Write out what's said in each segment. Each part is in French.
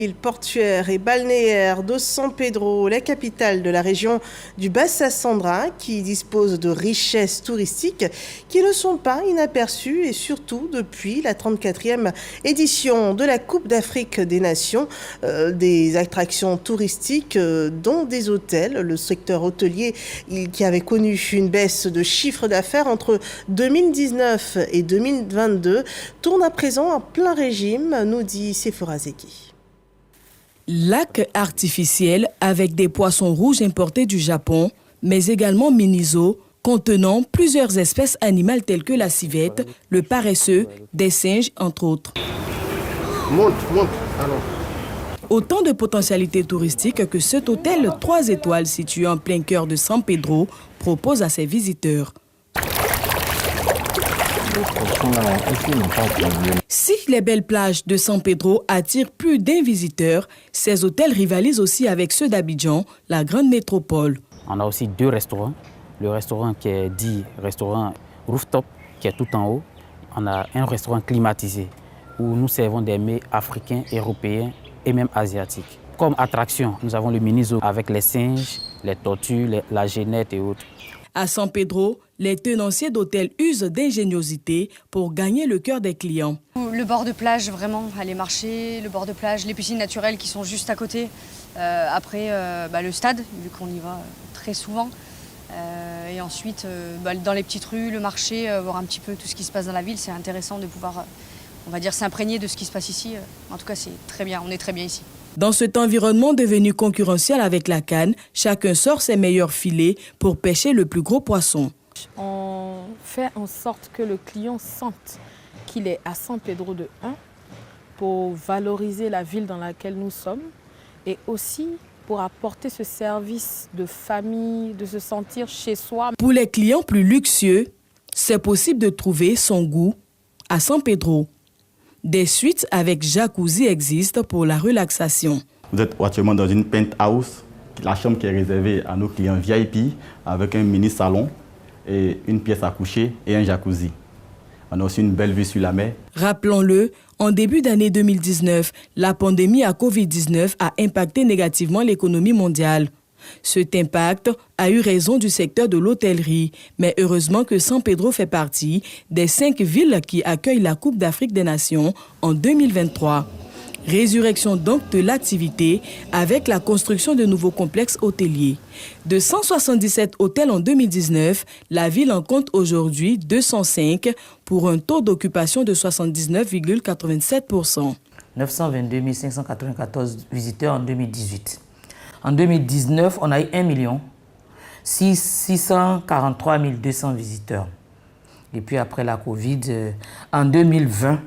L'île portuaire et balnéaire de San Pedro, la capitale de la région du Bassa Sandra, qui dispose de richesses touristiques qui ne sont pas inaperçues et surtout depuis la 34e édition de la Coupe d'Afrique des Nations, des attractions touristiques dont des hôtels. Le secteur hôtelier qui avait connu une baisse de chiffre d'affaires entre 2019 et 2022 tourne à présent en plein régime, nous dit Sephora Zeki. Lac artificiel avec des poissons rouges importés du Japon, mais également mini-zoos contenant plusieurs espèces animales telles que la civette, le paresseux, des singes entre autres. Monte, alors. Autant de potentialités touristiques que cet hôtel 3 étoiles situé en plein cœur de San Pedro propose à ses visiteurs. Si les belles plages de San Pedro attirent plus d'un visiteur, ces hôtels rivalisent aussi avec ceux d'Abidjan, la grande métropole. On a aussi 2 restaurants. Le restaurant qui est dit restaurant rooftop, qui est tout en haut. On a un restaurant climatisé où nous servons des mets africains, européens et même asiatiques. Comme attraction, nous avons le mini-zoo avec les singes, les tortues, la génette et autres. À San Pedro, les tenanciers d'hôtels usent d'ingéniosité pour gagner le cœur des clients. Le bord de plage, vraiment, aller marcher, le bord de plage, les piscines naturelles qui sont juste à côté. Après, le stade, vu qu'on y va très souvent. Et ensuite, dans les petites rues, le marché, voir un petit peu tout ce qui se passe dans la ville. C'est intéressant de pouvoir, on va dire, s'imprégner de ce qui se passe ici. En tout cas, c'est très bien, on est très bien ici. Dans cet environnement devenu concurrentiel avec la canne, chacun sort ses meilleurs filets pour pêcher le plus gros poisson. On fait en sorte que le client sente qu'il est à San Pedro de 1 pour valoriser la ville dans laquelle nous sommes et aussi pour apporter ce service de famille, de se sentir chez soi. Pour les clients plus luxueux, c'est possible de trouver son goût à San Pedro. Des suites avec jacuzzi existent pour la relaxation. Vous êtes actuellement dans une penthouse, la chambre qui est réservée à nos clients VIP avec un mini salon et une pièce à coucher et un jacuzzi. On a aussi une belle vue sur la mer. Rappelons-le, en début d'année 2019, la pandémie à Covid-19 a impacté négativement l'économie mondiale. Cet impact a eu raison du secteur de l'hôtellerie, mais heureusement que San Pedro fait partie des 5 villes qui accueillent la Coupe d'Afrique des Nations en 2023. Résurrection donc de l'activité avec la construction de nouveaux complexes hôteliers. De 177 hôtels en 2019, la ville en compte aujourd'hui 205 pour un taux d'occupation de 79,87%. 922 594 visiteurs en 2018. En 2019, on a eu 1 643 200 visiteurs. Et puis après la Covid, en 2020,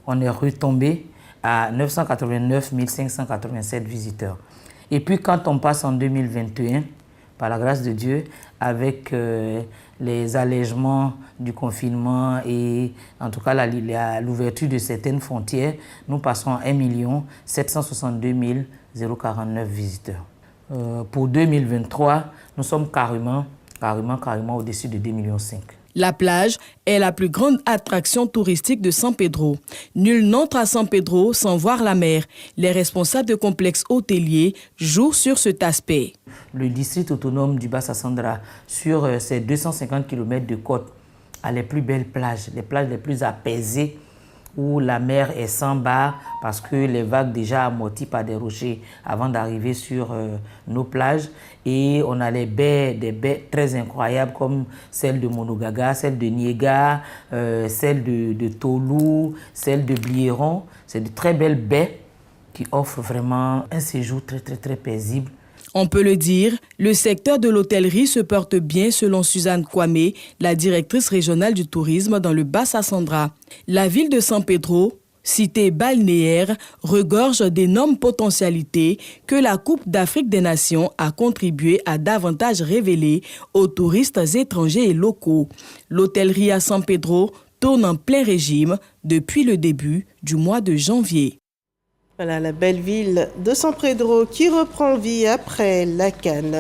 on est retombé à 989 587 visiteurs. Et puis quand on passe en 2021, par la grâce de Dieu, avec les allègements du confinement et en tout cas l'ouverture de certaines frontières, nous passons à 1 762 049 visiteurs. Pour 2023, nous sommes carrément au-dessus de 2,5 millions. La plage est la plus grande attraction touristique de San Pedro. Nul n'entre à San Pedro sans voir la mer. Les responsables de complexes hôteliers jouent sur cet aspect. Le district autonome du Bassa Sandra, sur ses 250 km de côte, a les plus belles plages, les plages les plus apaisées, où la mer est sans barre parce que les vagues déjà amorties par des rochers avant d'arriver sur nos plages. Et on a des baies très incroyables comme celle de Monogaga, celle de Niéga, celle de Tolou, celle de Blieron. C'est de très belles baies qui offrent vraiment un séjour très paisible. On peut le dire, le secteur de l'hôtellerie se porte bien selon Suzanne Kwame, la directrice régionale du tourisme dans le Bassa Sandra. La ville de San Pedro, cité balnéaire, regorge d'énormes potentialités que la Coupe d'Afrique des Nations a contribué à davantage révéler aux touristes étrangers et locaux. L'hôtellerie à San Pedro tourne en plein régime depuis le début du mois de janvier. Voilà la belle ville de San Pedro qui reprend vie après la canne.